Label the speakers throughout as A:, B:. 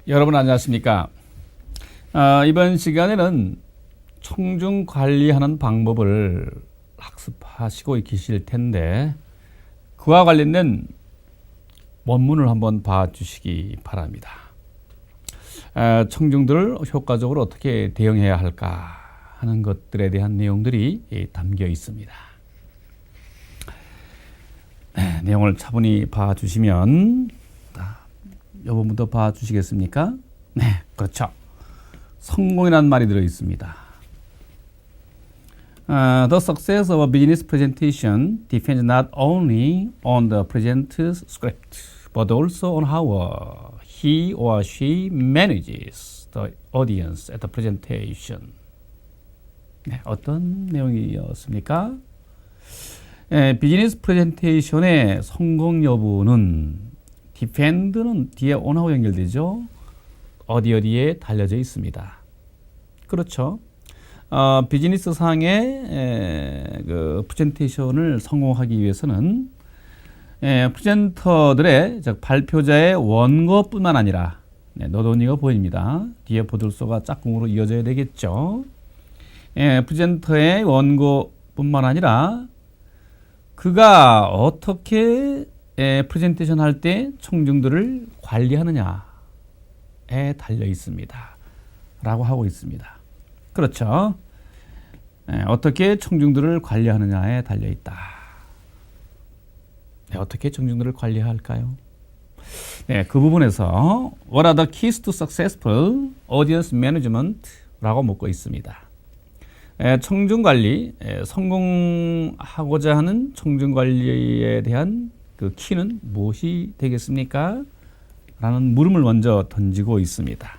A: 여러분 안녕하십니까? 이번 시간에는 청중 관리하는 방법을 학습하시고 계실 텐데 그와 관련된 원문을 한번 봐주시기 바랍니다. 청중들을 효과적으로 어떻게 대응해야 할까 하는 것들에 대한 내용들이 담겨 있습니다. 내용을 차분히 봐주시면 이 부분도 봐주시겠습니까? 네, 그렇죠. 성공이라는 말이 들어 있습니다. The success of a business presentation depends not only on the presenter's script, but also on how he or she manages the audience at the presentation. 네, 어떤 내용이었습니까? 비즈니스 프레젠테이션의 성공 여부는 depend는 뒤에 on하고 연결되죠. 어디에 달려져 있습니다. 그렇죠. 비즈니스 상의 그 프레젠테이션을 성공하기 위해서는 프레젠터들의 즉 발표자의 원고뿐만 아니라 노돈이가 보입니다. 뒤에 보들소가 짝꿍으로 이어져야 되겠죠. 프레젠터의 원고뿐만 아니라 그가 어떻게 프레젠테이션 할 때 청중들을 관리하느냐에 달려 있습니다. 라고 하고 있습니다. 그렇죠. 어떻게 청중들을 관리하느냐에 달려 있다. 어떻게 청중들을 관리할까요? 그 부분에서 What are the keys to successful audience management? 라고 묻고 있습니다. 청중 관리, 성공하고자 하는 청중 관리에 대한 그 키는 무엇이 되겠습니까? 라는 물음을 먼저 던지고 있습니다.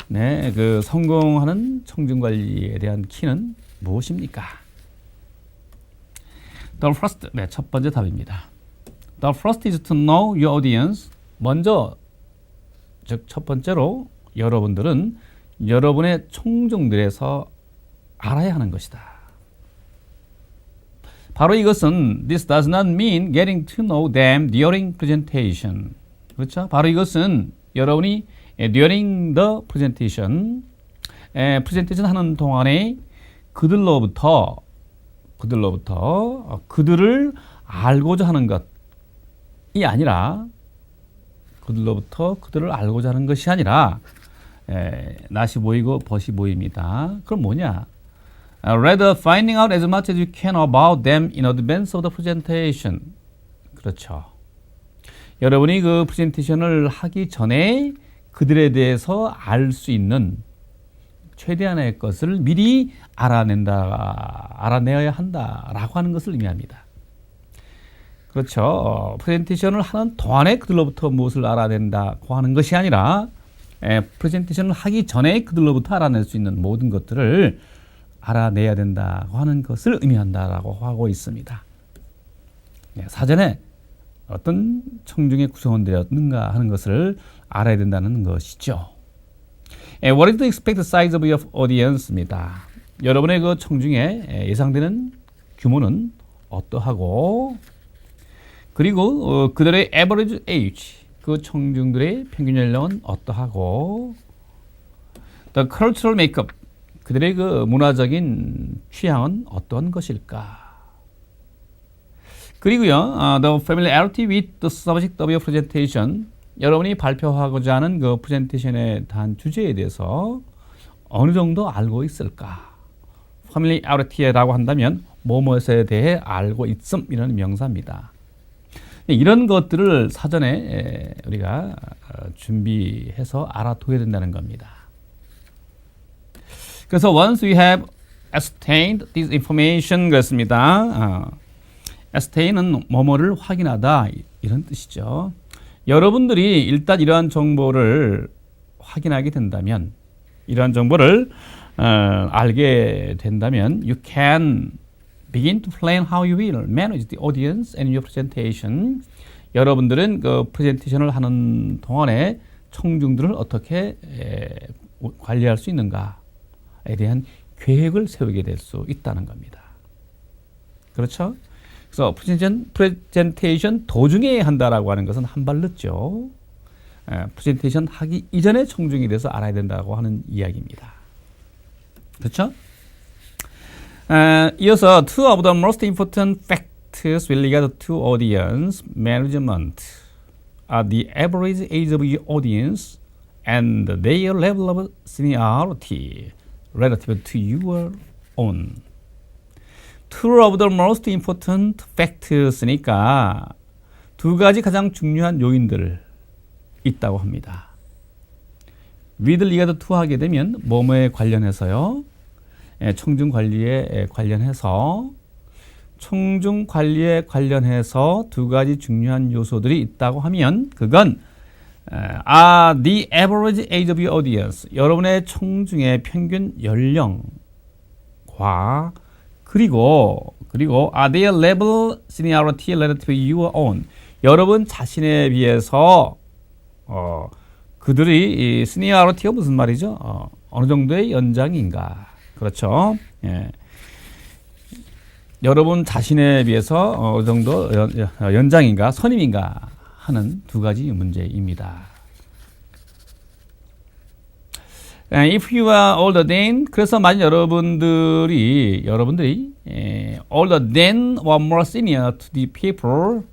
A: 네, 그 성공하는 청중 관리에 대한 키는 무엇입니까? The first, 첫 번째 답입니다. The first is to know your audience. 먼저, 즉 첫 번째로 여러분들은 여러분의 청중들에서 알아야 하는 것이다. 바로 이것은 This does not mean getting to know them during presentation. 그렇죠? 바로 이것은 여러분이 during the presentation, 프레젠테이션 하는 동안에 그들로부터 그들을 알고자 하는 것이 아니라 그들로부터 그들을 알고자 하는 것이 아니라 낫이 보이고 벗이 보입니다. 그럼 뭐냐? Rather finding out as much as you can about them in advance of the presentation. 그렇죠. 여러분이 그 프레젠테이션을 하기 전에 그들에 대해서 알 수 있는 최대한의 것을 미리 알아내어야 한다라고 하는 것을 의미합니다. 그렇죠. 프레젠테이션을 하는 동안에 그들로부터 무엇을 알아낸다고 하는 것이 아니라 프레젠테이션을 하기 전에 그들로부터 알아낼 수 있는 모든 것들을 알아내야 된다고 하는 것을 의미한다라고 하고 있습니다. 사전에 어떤 청중의 구성원들이었는가 하는 것을 알아야 된다는 것이죠. What is the expected size of your audience입니다. 여러분의 그 청중의 예상되는 규모는 어떠하고 그리고 그들의 average age, 그 청중들의 평균 연령은 어떠하고 the cultural makeup, 그들의 그 문화적인 취향은 어떤 것일까? 그리고요, the familiarity with the subject of your presentation, 여러분이 발표하고자 하는 그 프레젠테이션에 대한 주제에 대해서 어느 정도 알고 있을까? familiarity라고 한다면 뭐뭐에 대해 알고 있음이라는 명사입니다. 이런 것들을 사전에 우리가 준비해서 알아둬야 된다는 겁니다. 그래서 once we have ascertained this information 그렇습니다. ascertain은 뭐뭐를 확인하다 이런 뜻이죠. 여러분들이 일단 이러한 정보를 확인하게 된다면, 이러한 정보를 알게 된다면 you can begin to plan how you will manage the audience and your presentation. 여러분들은 그 프레젠테이션을 하는 동안에 청중들을 어떻게 관리할 수 있는가에 대한 계획을 세우게 될 수 있다는 겁니다. 그렇죠? 그래서 프레젠테이션 도중에 한다라고 하는 것은 한 발 늦죠. 프레젠테이션 하기 이전에 청중에 대해서 알아야 된다고 하는 이야기입니다. 그렇죠? 이어서 two of the most important factors with regard to audience management are the average age of your audience and their level of seniority relative to your own. Two of the most important factors니까 두 가지 가장 중요한 요인들 있다고 합니다. with regard to 하게 되면 뭐뭐에 관련해서요. 청중 관리에 관련해서 두 가지 중요한 요소들이 있다고 하면 그건 the average age of your audience, 여러분의 청중의 평균 연령과 그리고 their level seniority relative to your own, 여러분 자신에 비해서 그들이 이 seniority가 무슨 말이죠? 어느 정도의 연장인가? 그렇죠. 예. 여러분 자신에 비해서 어느 정도 연장인가 선임인가 하는 두 가지 문제입니다. If you are older than, 그래서 만약 여러분들이 older than or more senior to the people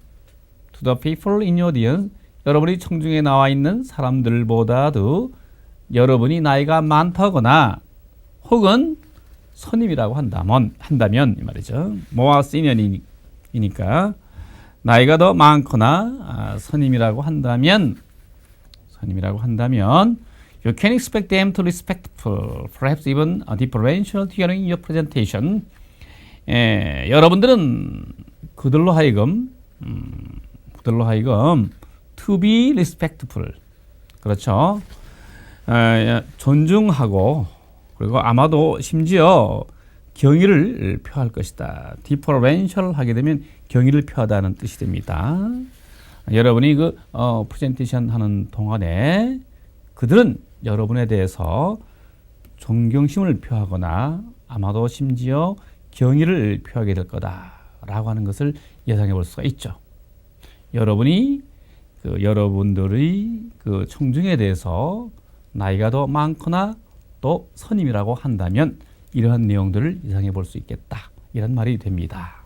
A: in your audience, 여러분이 청중에 나와 있는 사람들보다도 여러분이 나이가 많다거나 혹은 선임이라고 한다면 이 말이죠. more senior이니까 나이가 더 많거나 선임이라고 한다면 you can expect them to respectful, perhaps even differential during your presentation. 여러분들은 그들로 하여금 to be respectful, 그렇죠. 존중하고 그리고 아마도 심지어 경의를 표할 것이다. differential 하게 되면 경의를 표하다는 뜻이 됩니다. 여러분이 프레젠테이션 하는 동안에 그들은 여러분에 대해서 존경심을 표하거나 아마도 심지어 경의를 표하게 될 거다라고 하는 것을 예상해 볼 수가 있죠. 여러분들의 청중에 대해서 나이가 더 많거나 또 선임이라고 한다면 이러한 내용들을 예상해 볼 수 있겠다. 이런 말이 됩니다.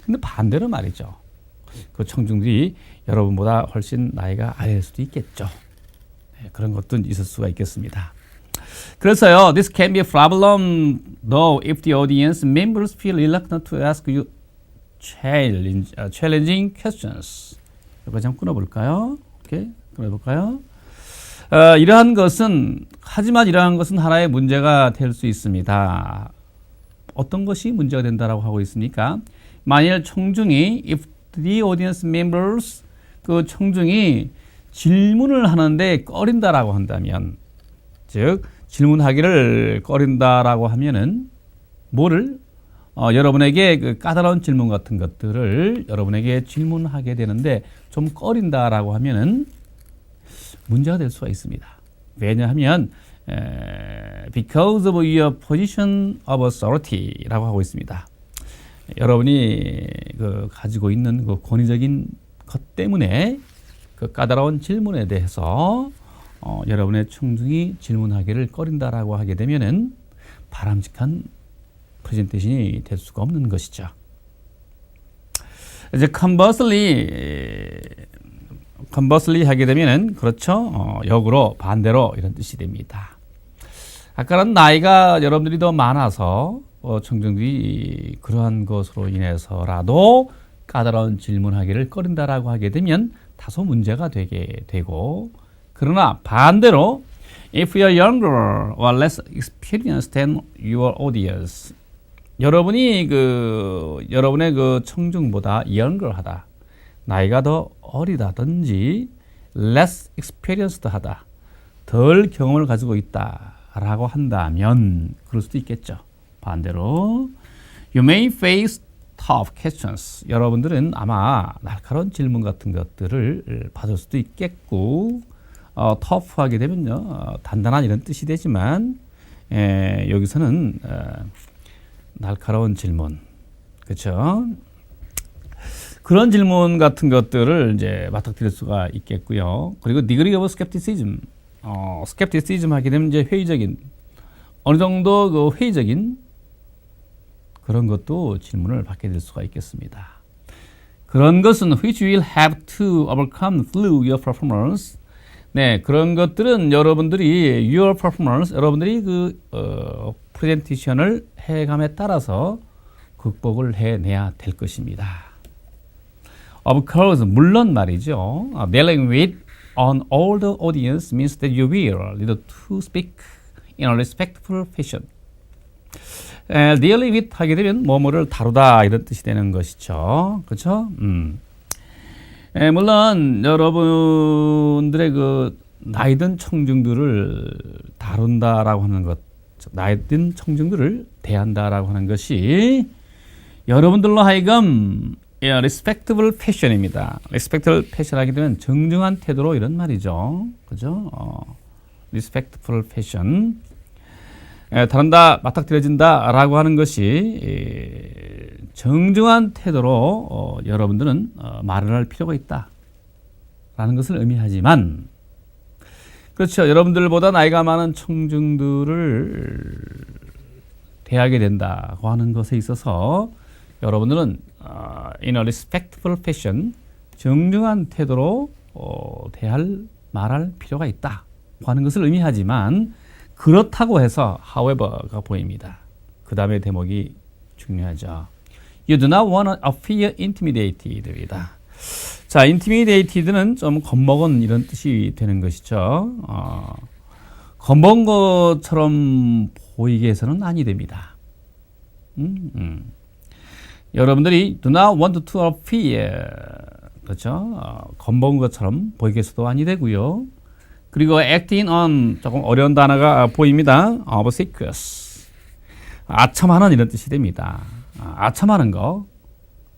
A: 근데 반대로 말이죠. 그 청중들이 여러분보다 훨씬 나이가 아래일 수도 있겠죠. 그런 것도 있을 수가 있겠습니다. 그래서요, this can be a problem though if the audience members feel reluctant to ask you challenging questions. 이거 좀 끊어볼까요? 오케이, 끊어볼까요? 하지만 이러한 것은 하나의 문제가 될 수 있습니다. 어떤 것이 문제가 된다라고 하고 있습니까? 만일 청중이 if the audience members, 그 청중이 질문을 하는데 꺼린다라고 한다면, 즉 질문하기를 꺼린다라고 하면은 여러분에게 그 까다로운 질문 같은 것들을 여러분에게 질문하게 되는데 좀 꺼린다라고 하면은 문제가 될 수가 있습니다. 왜냐하면 because of your position of authority라고 하고 있습니다. 여러분이 가지고 있는 그 권위적인 것 때문에 그 까다로운 질문에 대해서 여러분의 청중이 질문하기를 꺼린다라고 하게 되면은 바람직한 프레젠테이션이 될 수가 없는 것이죠. 이제 conversely 하게 되면은 그렇죠. 역으로 반대로 이런 뜻이 됩니다. 아까는 나이가 여러분들이 더 많아서 청중들이 그러한 것으로 인해서라도 까다로운 질문하기를 꺼린다라고 하게 되면 다소 문제가 되게 되고, 그러나 반대로 if you are younger or less experienced than your audience, 여러분의 그 청중보다 younger하다, 나이가 더 어리다든지 less experienced 하다, 덜 경험을 가지고 있다라고 한다면 그럴 수도 있겠죠. 반대로 you may face tough questions, 여러분들은 아마 날카로운 질문 같은 것들을 받을 수도 있겠고, tough하게 되면요 단단한 이런 뜻이 되지만 여기서는 날카로운 질문, 그렇죠? 그런 질문 같은 것들을 이제 맞닥뜨릴 수가 있겠고요. 그리고 degree of skepticism, skepticism 하게 되면 이제 회의적인, 어느 정도 그 회의적인 그런 것도 질문을 받게 될 수가 있겠습니다. 그런 것은 which will have to overcome through your performance. 네, 그런 것들은 여러분들이 your performance, 여러분들이 그 프레젠테이션을 해감에 따라서 극복을 해내야 될 것입니다. Of course, 물론 말이죠. Dealing with an older audience means that you will need to speak in a respectful fashion. Dealing with 하게 되면 뭐뭐를 다루다 이런 뜻이 되는 것이죠. 그렇죠? 물론 여러분들의 그 나이든 청중들을 다룬다라고 하는 것, 나이든 청중들을 대한다라고 하는 것이 여러분들로 하여금 respectable fashion입니다. respectable fashion 하게 되면 정중한 태도로 이런 말이죠. 그죠? respectful fashion. 다른다, 맞닥뜨려진다 라고 하는 것이 정중한 태도로 여러분들은 말을 할 필요가 있다 라는 것을 의미하지만, 그렇죠. 여러분들보다 나이가 많은 청중들을 대하게 된다고 하는 것에 있어서 여러분들은 in a respectful fashion, 정중한 태도로 말할 필요가 있다고 하는 것을 의미하지만, 그렇다고 해서 however가 보입니다. 그 다음에 대목이 중요하죠. You do not want to appear intimidated이다. 자, intimidated는 좀 겁먹은 이런 뜻이 되는 것이죠. 겁먹은 것처럼 보이게 해서는 아니 됩니다. 여러분들이 do not want to appear, 그렇죠? 겁먹은 것처럼 보이게 해서도 아니 되고요. 그리고 acting on, 조금 어려운 단어가 보입니다. obsequious, 아첨하는 이런 뜻이 됩니다. 아첨하는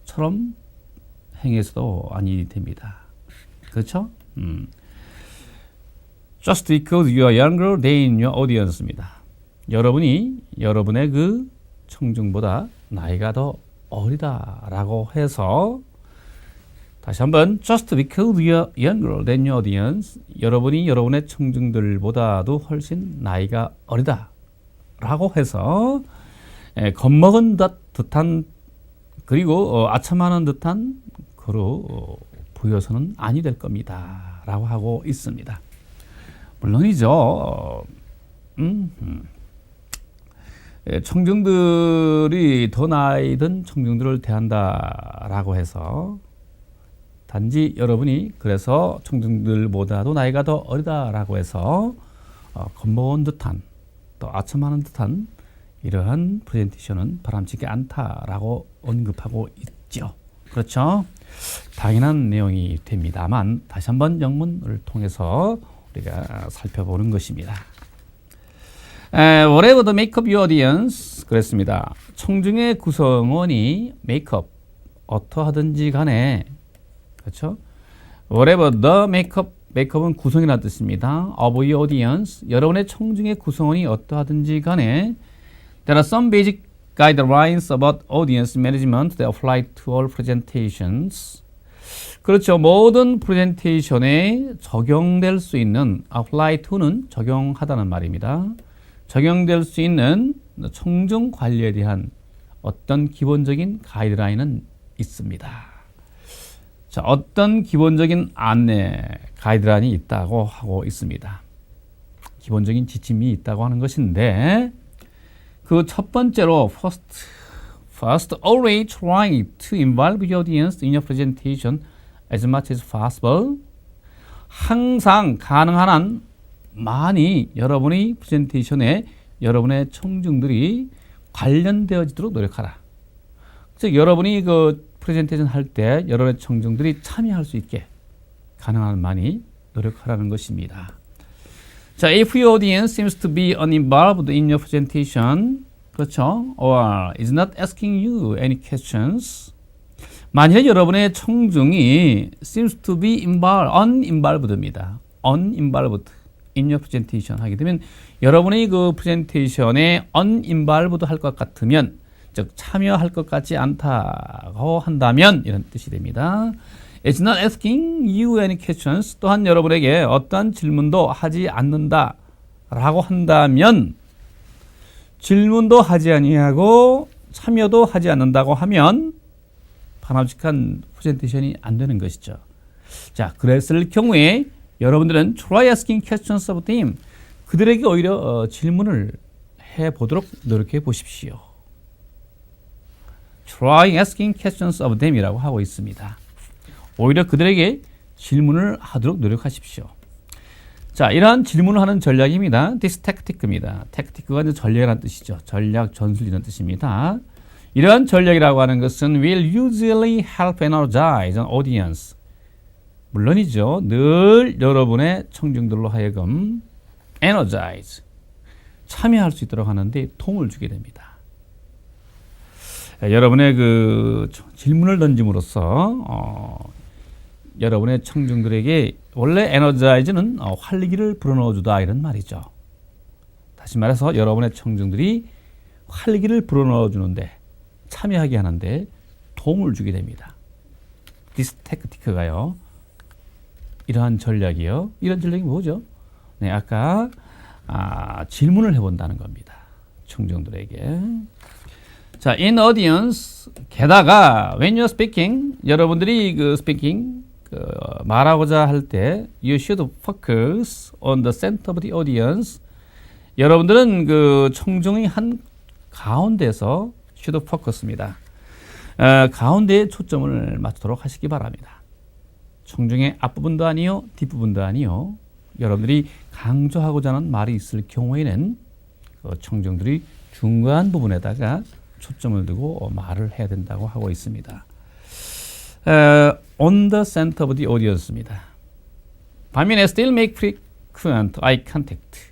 A: 것처럼 행해서도 아니 됩니다. 그렇죠? Just because you are younger than your audience입니다. 여러분이 여러분의 그 청중보다 나이가 더 어리다라고 해서, 다시 한번 just because you are younger than your audience, 여러분이 여러분의 청중들보다도 훨씬 나이가 어리다라고 해서 겁먹은 듯한, 그리고 아첨하는 듯한 그로 보여서는 아니 될 겁니다 라고 하고 있습니다. 물론이죠. 청중들이 더 나이 든 청중들을 대한다라고 해서 단지 여러분이 그래서 청중들보다도 나이가 더 어리다라고 해서 겁먹은 듯한, 또 아첨하는 듯한 이러한 프레젠테이션은 바람직하지 않다라고 언급하고 있죠. 그렇죠? 당연한 내용이 됩니다만 다시 한번 영문을 통해서 우리가 살펴보는 것입니다. Whatever the makeup your audience, 그랬습니다. 청중의 구성원이 메이크업, 어떠하든지 간에, 그렇죠? Whatever the makeup, makeup은 구성이라는 뜻입니다. Of your audience, 여러분의 청중의 구성원이 어떠하든지 간에 There are some basic guidelines about audience management that apply to all presentations. 그렇죠. 모든 프레젠테이션에 적용될 수 있는, apply to는 적용하다는 말입니다. 적용될 수 있는 청중 관리에 대한 어떤 기본적인 가이드라인은 있습니다. 자, 어떤 기본적인 안내 가이드라인이 있다고 하고 있습니다. 기본적인 지침이 있다고 하는 것인데, 그 첫 번째로 first always try to involve your audience in your presentation as much as possible. 항상 가능한 한 많이 여러분의 프레젠테이션에 여러분의 청중들이 관련되어지도록 노력하라. 즉 여러분이 그 프레젠테이션 할 때 여러분의 청중들이 참여할 수 있게 가능한 한 많이 노력하라는 것입니다. 자, if your audience seems to be uninvolved in your presentation, 그렇죠? Or is not asking you any questions. 만일 여러분의 청중이 seems to be uninvolved입니다. uninvolved in your presentation 하게 되면 여러분의 그 프레젠테이션에 uninvolved 할 것 같으면 즉 참여할 것 같지 않다고 한다면 이런 뜻이 됩니다. It's not asking you any questions. 또한 여러분에게 어떠한 질문도 하지 않는다 라고 한다면, 질문도 하지 아니하고 참여도 하지 않는다고 하면 바람직한 프레젠테이션이 안 되는 것이죠. 자, 그랬을 경우에 여러분들은 try asking questions of them. 그들에게 오히려 질문을 해보도록 노력해 보십시오. try asking questions of them 이라고 하고 있습니다. 오히려 그들에게 질문을 하도록 노력하십시오. 자, 이러한 질문을 하는 전략입니다. This tactic입니다. tactic가 이제 전략이라는 뜻이죠. 전략, 전술 이런 뜻입니다. 이러한 전략이라고 하는 것은 will usually help energize an audience. 물론이죠. 늘 여러분의 청중들로 하여금 energize, 참여할 수 있도록 하는데 도움을 주게 됩니다. 여러분의 그 질문을 던짐으로써 여러분의 청중들에게 원래 에너자이즈는 활기를 불어넣어주다 이런 말이죠. 다시 말해서 여러분의 청중들이 활기를 불어넣어주는데, 참여하게 하는데 도움을 주게 됩니다. This tactic가요. 이러한 전략이요. 이런 전략이 뭐죠? 네, 아까 질문을 해본다는 겁니다. 청중들에게. 자, in audience. 게다가 when you're speaking, 여러분들이 그 speaking 말하고자 할 때 you should focus on the center of the audience. 여러분들은 그 청중의 한 가운데서 should focus입니다. 가운데에 초점을 맞추도록 하시기 바랍니다. 청중의 앞부분도 아니요, 뒷부분도 아니요. 여러분들이 강조하고자 하는 말이 있을 경우에는 그 청중들이 중간 부분에다가 초점을 두고 말을 해야 된다고 하고 있습니다. On the center of the audience입니다. 반면에 still make frequent eye contact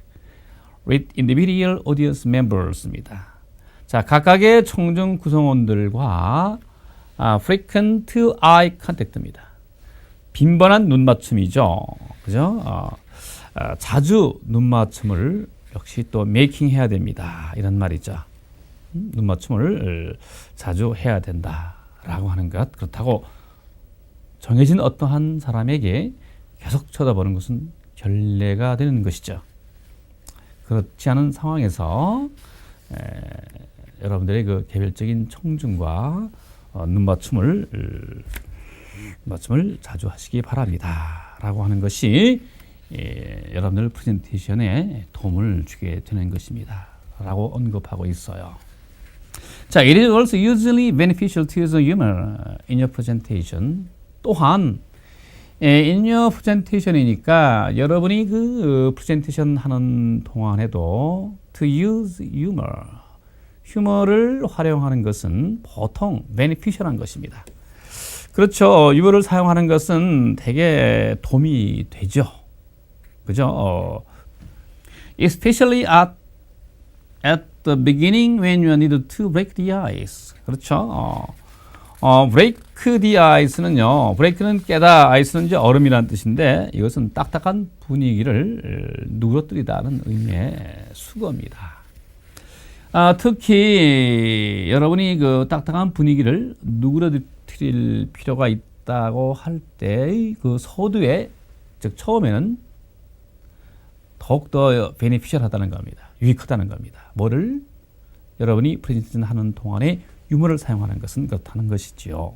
A: with individual audience members입니다. 자, 각각의 청중 구성원들과 frequent eye contact입니다. 빈번한 눈맞춤이죠. 그죠? 자주 눈맞춤을 역시 또 메이킹 해야 됩니다. 이런 말이죠. 눈맞춤을 자주 해야 된다라고 하는 것. 그렇다고 정해진 어떠한 사람에게 계속 쳐다보는 것은 결례가 되는 것이죠. 그렇지 않은 상황에서 여러분들의 그 개별적인 청중과 눈맞춤을 자주 하시기 바랍니다. 라고 하는 것이 여러분들 프레젠테이션에 도움을 주게 되는 것입니다. 라고 언급하고 있어요. 자, it is also usually beneficial to use humor in your presentation. 또한 in your presentation이니까 여러분이 그 프레젠테이션 하는 동안에도 to use humor, 휴머를 활용하는 것은 보통 beneficial한 것입니다. 그렇죠. 유머를 사용하는 것은 되게 도움이 되죠. 그죠? Especially at the beginning when you need to break the ice. 그렇죠. break the ice는요. break는 깨다, ice는 이제 얼음이라는 뜻인데 이것은 딱딱한 분위기를 누그러뜨리다는 의미의 수거입니다. 특히 여러분이 그 딱딱한 분위기를 누그러뜨릴 필요가 있다고 할 때 그 서두에, 즉 처음에는 더욱더 베네피셜하다는 겁니다. 유익하다는 겁니다. 뭐를? 여러분이 프레젠테이션 하는 동안에 유머를 사용하는 것은 그렇다는 것이지요.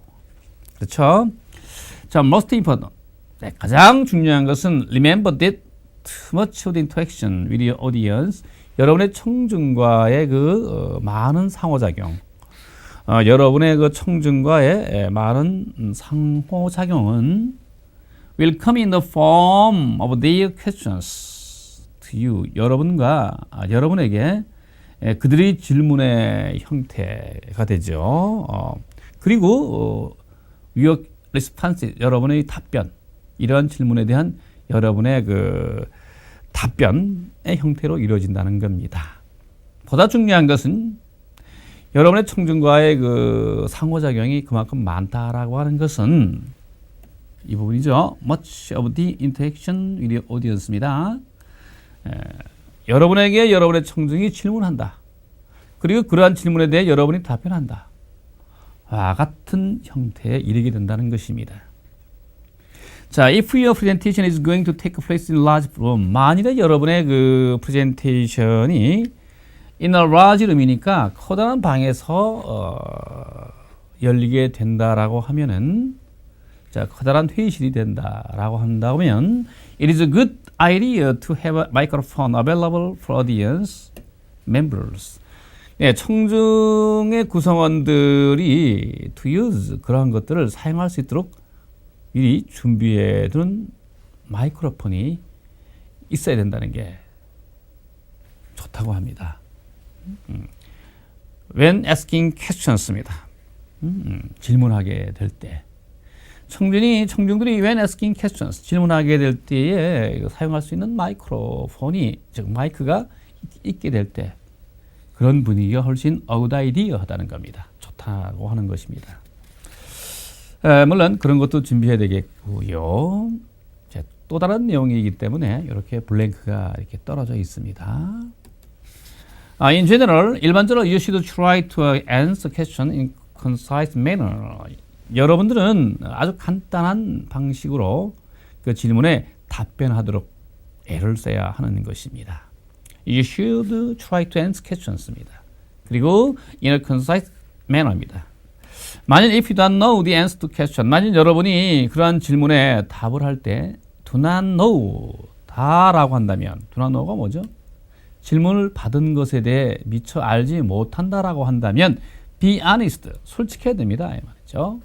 A: 그렇죠? 자, most important. 네, 가장 중요한 것은 remember that too much of the interaction with your audience. 여러분의 청중과의 그 많은 상호작용, 여러분의 그 청중과의 많은 상호작용은 will come in the form of their questions to you. 여러분에게 그들의 질문의 형태가 되죠. 그리고 your response, 여러분의 답변, 이러한 질문에 대한 여러분의 그 답변의 형태로 이루어진다는 겁니다. 보다 중요한 것은 여러분의 청중과의 그 상호작용이 그만큼 많다라고 하는 것은 이 부분이죠. Much of the interaction with the audience입니다. 여러분에게 여러분의 청중이 질문한다. 그리고 그러한 질문에 대해 여러분이 답변한다. 와 같은 형태에 이르게 된다는 것입니다. 자, if your presentation is going to take place in a large room. 만일에 여러분의 그 프레젠테이션이 in a large room이니까 커다란 방에서 열리게 된다라고 하면은 자, 커다란 회의실이 된다라고 한다면 it is a good idea to have a microphone available for audience members. 네, 청중의 구성원들이 to use 그러한 것들을 사용할 수 있도록 미리 준비해둔 마이크로폰이 있어야 된다는 게 좋다고 합니다. When asking questions입니다. 질문하게 될 때. 청중들이 when asking questions, 질문하게 될 때에 사용할 수 있는 마이크로폰이, 즉 마이크가 있게 될 때 그런 분위기가 훨씬 어우다이디어하다는 겁니다. 좋다고 하는 것입니다. 물론 그런 것도 준비해야 되겠고요. 또 다른 내용이기 때문에 이렇게 블랭크가 이렇게 떨어져 있습니다. In general, 일반적으로 you should try to answer question in concise manner. 여러분들은 아주 간단한 방식으로 그 질문에 답변하도록 애를 써야 하는 것입니다. You should try to answer questions입니다. 그리고 in a concise manner입니다. 만일 if you don't know the answer to question, 만일 여러분이 그러한 질문에 답을 할 때 do not know 다라고 한다면 do not know가 뭐죠? 질문을 받은 것에 대해 미처 알지 못한다라고 한다면 be honest, 솔직해야 됩니다. 이 말이죠.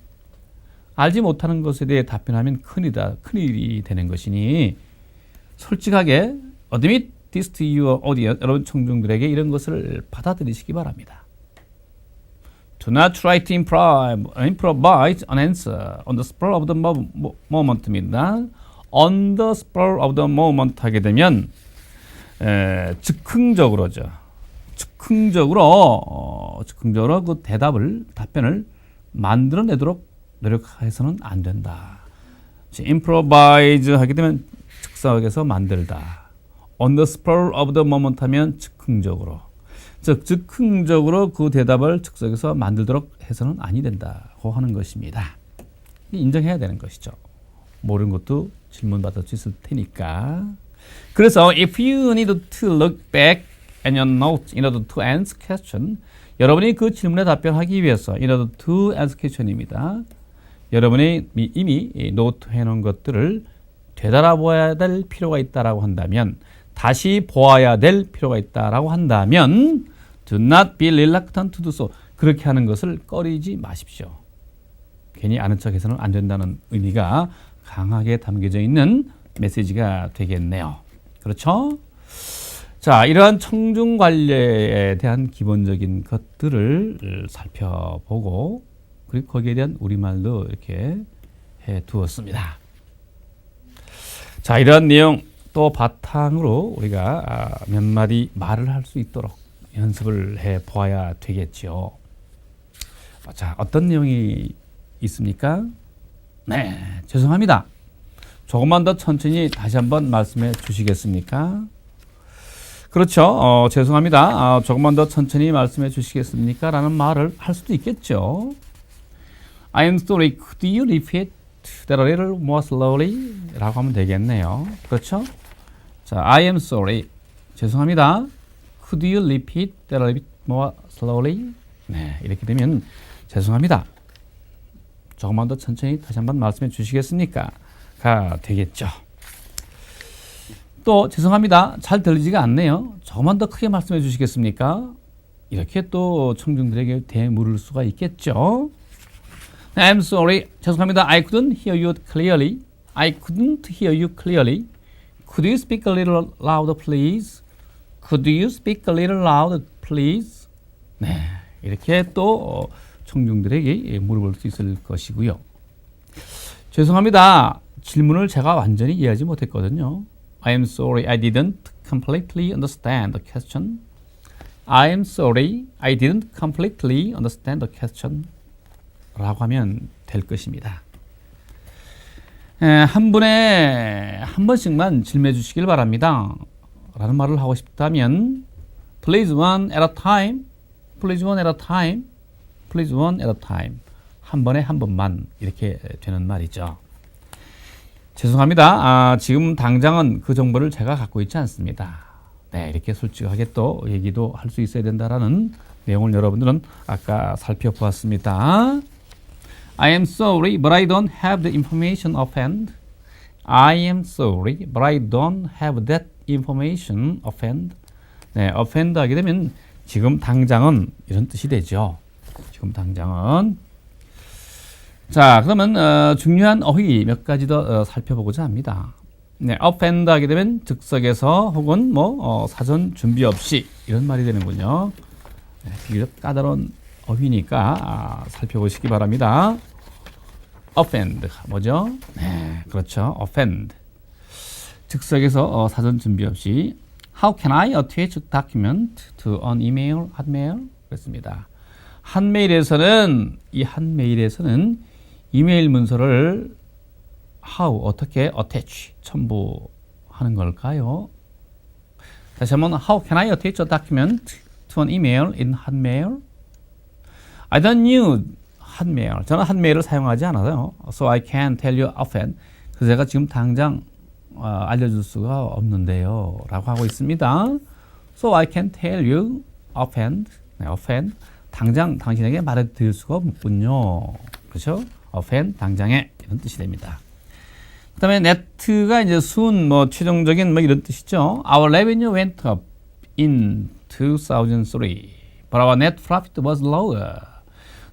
A: 알지 못하는 것에 대해 답변하면 큰일이 되는 것이니 솔직하게 admit this to your audience, 여러분 청중들에게 이런 것을 받아들이시기 바랍니다. Do not try to improvise an answer on the spur of the moment입니다. On the spur of the moment 하게 되면 즉흥적으로죠. 즉흥적으로 그 답변을 만들어내도록 노력해서는 안 된다. improvise 하게 되면 즉석에서 만들다. On the spur of the moment 하면 즉흥적으로. 즉 즉흥적으로 그 대답을 즉석에서 만들도록 해서는 아니 된다고 하는 것입니다. 인정해야 되는 것이죠. 모르는 것도 질문받을 수 있을 테니까. 그래서 if you need to look back at your notes in order to answer question, 여러분이 그 질문에 답변하기 위해서 in order to answer question입니다. 여러분이 이미 노트 해놓은 것들을 되돌아보아야 될 필요가 있다라고 한다면, 다시 보아야 될 필요가 있다라고 한다면 do not be reluctant to do so. 그렇게 하는 것을 꺼리지 마십시오. 괜히 아는 척해서는 안 된다는 의미가 강하게 담겨져 있는 메시지가 되겠네요. 그렇죠? 자, 이러한 청중 관리에 대한 기본적인 것들을 살펴보고 그리고 거기에 대한 우리말도 이렇게 해 두었습니다. 자, 이러한 내용 또 바탕으로 우리가 몇 마디 말을 할 수 있도록 연습을 해 보아야 되겠죠. 자, 어떤 내용이 있습니까? 네, 죄송합니다. 조금만 더 천천히 다시 한번 말씀해 주시겠습니까? 그렇죠. 죄송합니다. 조금만 더 천천히 말씀해 주시겠습니까? 라는 말을 할 수도 있겠죠. I am sorry. Could you repeat that a little more slowly? 라고 하면 되겠네요. 그렇죠? 자, I am sorry. 죄송합니다. Could you repeat that a little bit more slowly? 네, 이렇게 되면 죄송합니다. 조금만 더 천천히 다시 한번 말씀해 주시겠습니까? 가 되겠죠. 또 죄송합니다. 잘 들리지가 않네요. 조금만 더 크게 말씀해 주시겠습니까? 이렇게 또 청중들에게 대물을 수가 있겠죠. I'm sorry. 죄송합니다. I couldn't hear you clearly. I couldn't hear you clearly. Could you speak a little louder, please? Could you speak a little louder, please? 네, 이렇게 또 청중들에게 물어볼 수 있을 것이고요. 죄송합니다. 질문을 제가 완전히 이해하지 못했거든요. I am sorry. I didn't completely understand the question. I am sorry. I didn't completely understand the question. 라고 하면 될 것입니다. 한 분에 한 번씩만 질문해 주시길 바랍니다. 라는 말을 하고 싶다면 Please one at a time. please one at a time. please one at a time. 한 번에 한 번만 이렇게 되는 말이죠. 죄송합니다. 지금 당장은 그 정보를 제가 갖고 있지 않습니다. 네, 이렇게 솔직하게 또 얘기도 할 수 있어야 된다라는 내용을 여러분들은 아까 살펴보았습니다. I am sorry, but I don't have the information offhand. I am sorry, but I don't have that information offhand. 네, offhand 하게 되면 지금 당장은 이런 뜻이 되죠. 지금 당장은. 자, 그러면 중요한 어휘 몇 가지 더 살펴보고자 합니다. 네, offhand 하게 되면 즉석에서 혹은 사전 준비 없이 이런 말이 되는군요. 네, 비교적 까다로운 어휘니까 살펴보시기 바랍니다. offend 뭐죠? 네, 그렇죠. offend 즉석에서 사전 준비 없이 How can I attach a document to an email, 핫메일? 그렇습니다. 핫메일에서는 이메일 문서를 어떻게 attach, 첨부하는 걸까요? 다시 한번 How can I attach a document to an email in Hotmail? I don't use Hotmail. 저는 핫메일을 사용하지 않아요. So I can't tell you offhand. 그래서 제가 지금 당장 알려줄 수가 없는데요. 라고 하고 있습니다. So I can't tell you offhand. 네, offhand. 당장 당신에게 말해드릴 수가 없군요. 그렇죠? offhand, 당장에 이런 뜻이 됩니다. 그 다음에 net가 이제 최종적인 이런 뜻이죠. Our revenue went up in 2003, but our net profit was lower.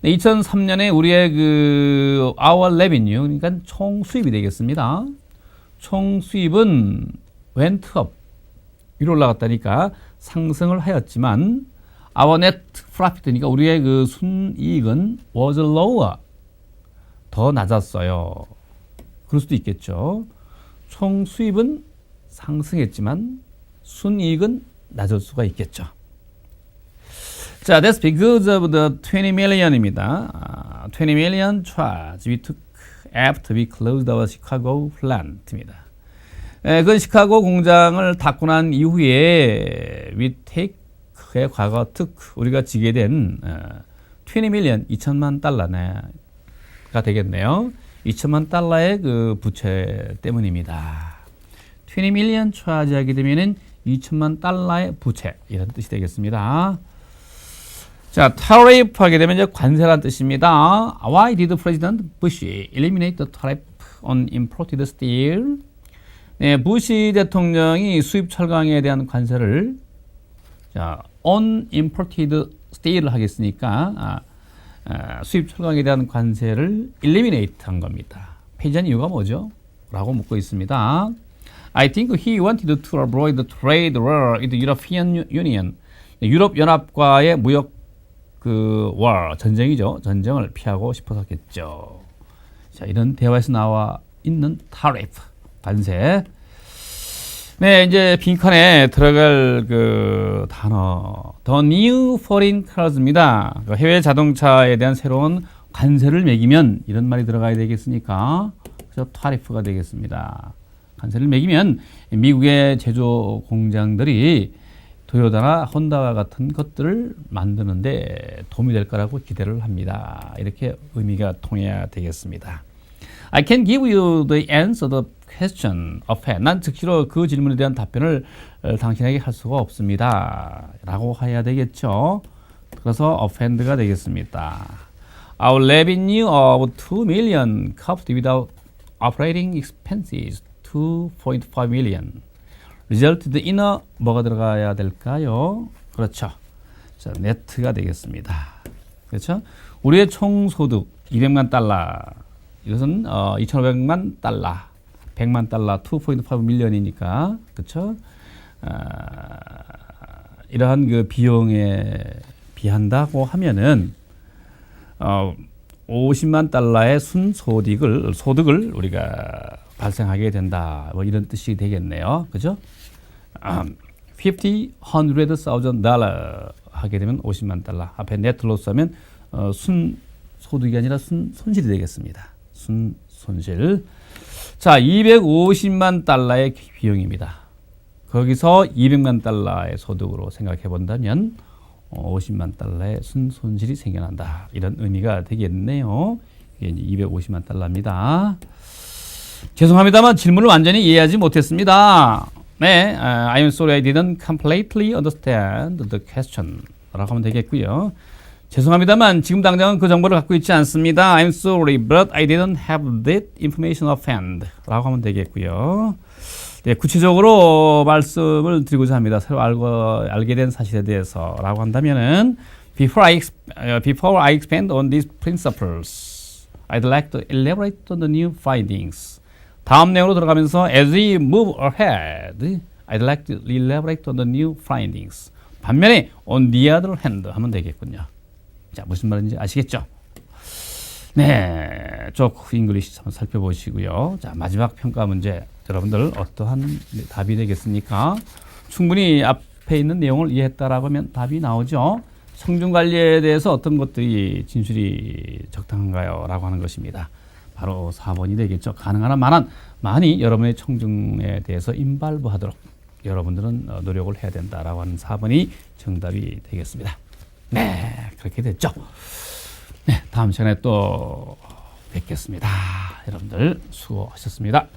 A: 2003년에 우리의 our revenue, 그러니까 총 수입이 되겠습니다. 총 수입은 went up, 위로 올라갔다니까 상승을 하였지만 our net profit니까 우리의 순이익은 was lower, 더 낮았어요. 그럴 수도 있겠죠. 총 수입은 상승했지만 순이익은 낮을 수가 있겠죠. 자, that's because of the 20 million입니다. 20 million charge we took after we closed our Chicago plant입니다. 그 시카고 공장을 닫고 난 이후에 we take의 과거 took, 우리가 지게 된 20 million, 2천만 달러가 되겠네요. 2천만 달러의 부채 때문입니다. 20 million charge 하게 되면은 2천만 달러의 부채, 이런 뜻이 되겠습니다. 자, tariff 하게 되면 이제 관세란 뜻입니다. Why did President Bush eliminate the tariff on imported steel? 네, 부시 대통령이 수입 철강에 대한 관세를 on imported steel을 하겠으니까 수입 철강에 대한 관세를 eliminate 한 겁니다. 폐지한 이유가 뭐죠? 라고 묻고 있습니다. I think he wanted to avoid the trade war with the European Union. 유럽 연합과의 무역 war, 전쟁이죠. 전쟁을 피하고 싶어서겠죠. 자, 이런 대화에서 나와 있는 tariff, 관세. 네, 이제 빈칸에 들어갈 단어, the new foreign cars입니다. 해외 자동차에 대한 새로운 관세를 매기면 이런 말이 들어가야 되겠으니까, 그래서 tariff가 되겠습니다. 관세를 매기면 미국의 제조 공장들이 토요타나 혼다와 같은 것들을 만드는데 도움이 될 거라고 기대를 합니다. 이렇게 의미가 통해야 되겠습니다. I can give you the answer to the question offhand. 난 즉시로 그 질문에 대한 답변을 당신에게 할 수가 없습니다. 라고 해야 되겠죠. 그래서 offhand가 되겠습니다. Our revenue of 2 million covered without operating expenses 2.5 million. resulted in a 뭐가 들어가야 될까요? 그렇죠. 자, 네트가 되겠습니다. 그렇죠? 우리의 총 소득 200만 달러. 이것은 2,500만 달러. 100만 달러 2.5 밀리언이니까. 그렇죠? 이러한 비용에 비한다고 하면은 50만 달러의 소득을 우리가 발생하게 된다. 이런 뜻이 되겠네요. 그죠? 100,000,000 달러 하게 되면 50만 달러. 앞에 net loss 하면 순소득이 아니라 손실이 되겠습니다. 손실. 자, 250만 달러의 비용입니다. 거기서 200만 달러의 소득으로 생각해 본다면 50만 달러의 순손실이 생겨난다. 이런 의미가 되겠네요. 이게 이제 250만 달러입니다. 죄송합니다만 질문을 완전히 이해하지 못했습니다. 네, I'm sorry I didn't completely understand the question 라고 하면 되겠고요. 죄송합니다만 지금 당장은 그 정보를 갖고 있지 않습니다. I'm sorry but I didn't have that information offhand 라고 하면 되겠고요. 네, 구체적으로 말씀을 드리고자 합니다. 새로 알게 된 사실에 대해서 라고 한다면은 before I expand on these principles, I'd like to elaborate on the new findings. 다음 내용으로 들어가면서 as we move ahead, I'd like to elaborate on the new findings. 반면에 on the other hand 하면 되겠군요. 자, 무슨 말인지 아시겠죠? 네, 조크 잉글리시 한번 살펴보시고요. 자, 마지막 평가 문제. 여러분들 어떠한 답이 되겠습니까? 충분히 앞에 있는 내용을 이해했다라고 하면 답이 나오죠. 청중 관리에 대해서 어떤 것들이 진술이 적당한가요? 라고 하는 것입니다. 바로 4번이 되겠죠. 가능한 한 많이 여러분의 청중에 대해서 인발부하도록 여러분들은 노력을 해야 된다라고 하는 4번이 정답이 되겠습니다. 네, 그렇게 됐죠. 네, 다음 시간에 또 뵙겠습니다. 여러분들 수고하셨습니다.